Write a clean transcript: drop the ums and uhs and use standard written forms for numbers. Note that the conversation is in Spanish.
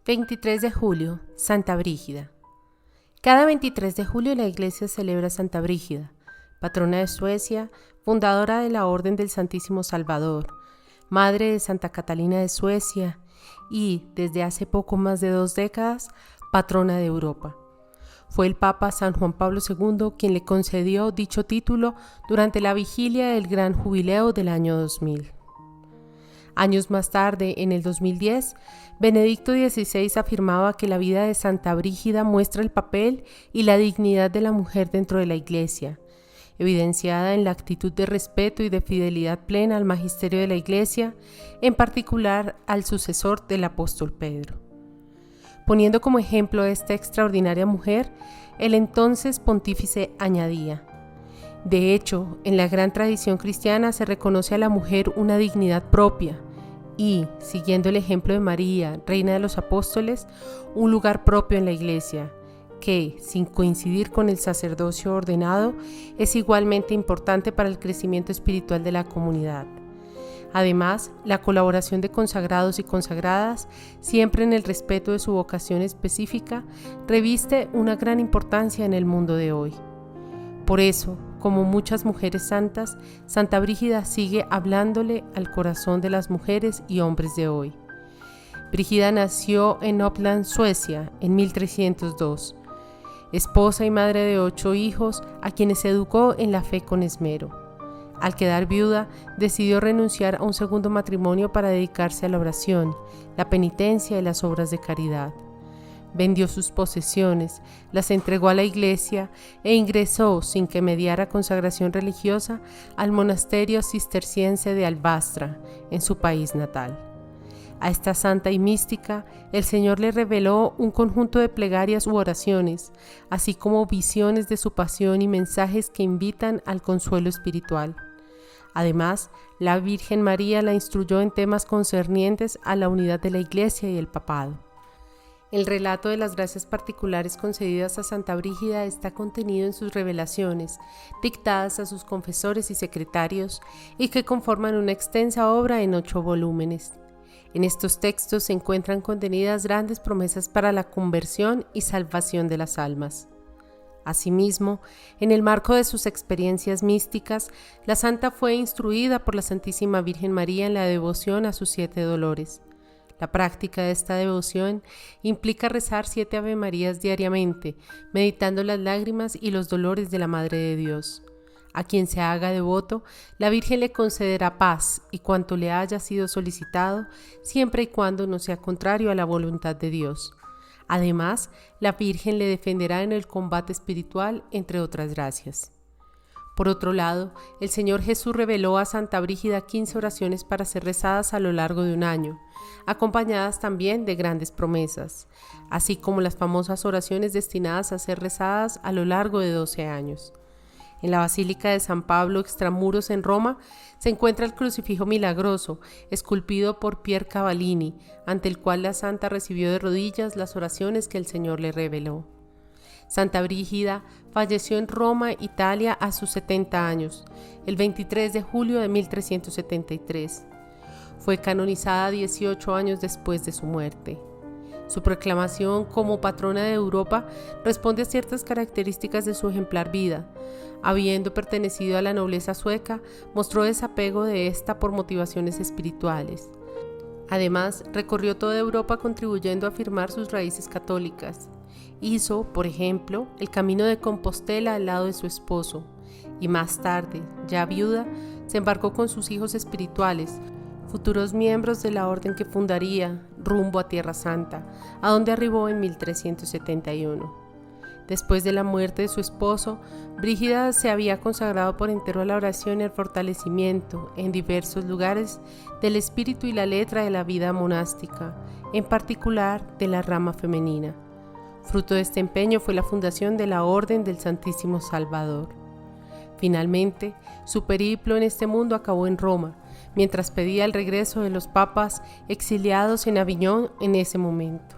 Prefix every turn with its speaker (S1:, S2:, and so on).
S1: 23 de julio, Santa Brígida. Cada 23 de julio la Iglesia celebra a Santa Brígida, patrona de Suecia, fundadora de la Orden del Santísimo Salvador, madre de Santa Catalina de Suecia y, desde hace poco más de 2 décadas, patrona de Europa. Fue el Papa San Juan Pablo II quien le concedió dicho título durante la vigilia del Gran Jubileo del año 2000. Años más tarde, en el 2010, Benedicto XVI afirmaba que la vida de Santa Brígida muestra el papel y la dignidad de la mujer dentro de la Iglesia, evidenciada en la actitud de respeto y de fidelidad plena al magisterio de la Iglesia, en particular al sucesor del apóstol Pedro. Poniendo como ejemplo a esta extraordinaria mujer, el entonces pontífice añadía: de hecho, en la gran tradición cristiana se reconoce a la mujer una dignidad propia y, siguiendo el ejemplo de María, reina de los apóstoles, un lugar propio en la Iglesia, que, sin coincidir con el sacerdocio ordenado, es igualmente importante para el crecimiento espiritual de la comunidad. Además, la colaboración de consagrados y consagradas, siempre en el respeto de su vocación específica, reviste una gran importancia en el mundo de hoy. Por eso, como muchas mujeres santas, Santa Brígida sigue hablándole al corazón de las mujeres y hombres de hoy. Brígida nació en Uppland, Suecia, en 1302, esposa y madre de 8 hijos a quienes educó en la fe con esmero. Al quedar viuda, decidió renunciar a un segundo matrimonio para dedicarse a la oración, la penitencia y las obras de caridad. Vendió sus posesiones, las entregó a la Iglesia e ingresó, sin que mediara consagración religiosa, al monasterio cisterciense de Albastra, en su país natal. A esta santa y mística, el Señor le reveló un conjunto de plegarias u oraciones, así como visiones de su pasión y mensajes que invitan al consuelo espiritual. Además, la Virgen María la instruyó en temas concernientes a la unidad de la Iglesia y el papado. El relato de las gracias particulares concedidas a Santa Brígida está contenido en sus revelaciones, dictadas a sus confesores y secretarios, y que conforman una extensa obra en 8 volúmenes. En estos textos se encuentran contenidas grandes promesas para la conversión y salvación de las almas. Asimismo, en el marco de sus experiencias místicas, la santa fue instruida por la Santísima Virgen María en la devoción a sus 7 dolores. La práctica de esta devoción implica rezar 7 Ave Marías diariamente, meditando las lágrimas y los dolores de la Madre de Dios. A quien se haga devoto, la Virgen le concederá paz y cuanto le haya sido solicitado, siempre y cuando no sea contrario a la voluntad de Dios. Además, la Virgen le defenderá en el combate espiritual, entre otras gracias. Por otro lado, el Señor Jesús reveló a Santa Brígida 15 oraciones para ser rezadas a lo largo de un año, acompañadas también de grandes promesas, así como las famosas oraciones destinadas a ser rezadas a lo largo de 12 años. En la Basílica de San Pablo, extramuros en Roma, se encuentra el crucifijo milagroso, esculpido por Pier Cavallini, ante el cual la santa recibió de rodillas las oraciones que el Señor le reveló. Santa Brígida falleció en Roma, Italia, a sus 70 años, el 23 de julio de 1373. Fue canonizada 18 años después de su muerte. Su proclamación como patrona de Europa responde a ciertas características de su ejemplar vida. Habiendo pertenecido a la nobleza sueca, mostró desapego de esta por motivaciones espirituales. Además, recorrió toda Europa contribuyendo a afirmar sus raíces católicas. Hizo, por ejemplo, el camino de Compostela al lado de su esposo, y más tarde, ya viuda, se embarcó con sus hijos espirituales, futuros miembros de la orden que fundaría, rumbo a Tierra Santa, a donde arribó en 1371. Después de la muerte de su esposo, Brígida se había consagrado por entero a la oración y al fortalecimiento, en diversos lugares, del espíritu y la letra de la vida monástica, en particular de la rama femenina. Fruto de este empeño fue la fundación de la Orden del Santísimo Salvador. Finalmente, su periplo en este mundo acabó en Roma, mientras pedía el regreso de los papas exiliados en Aviñón en ese momento.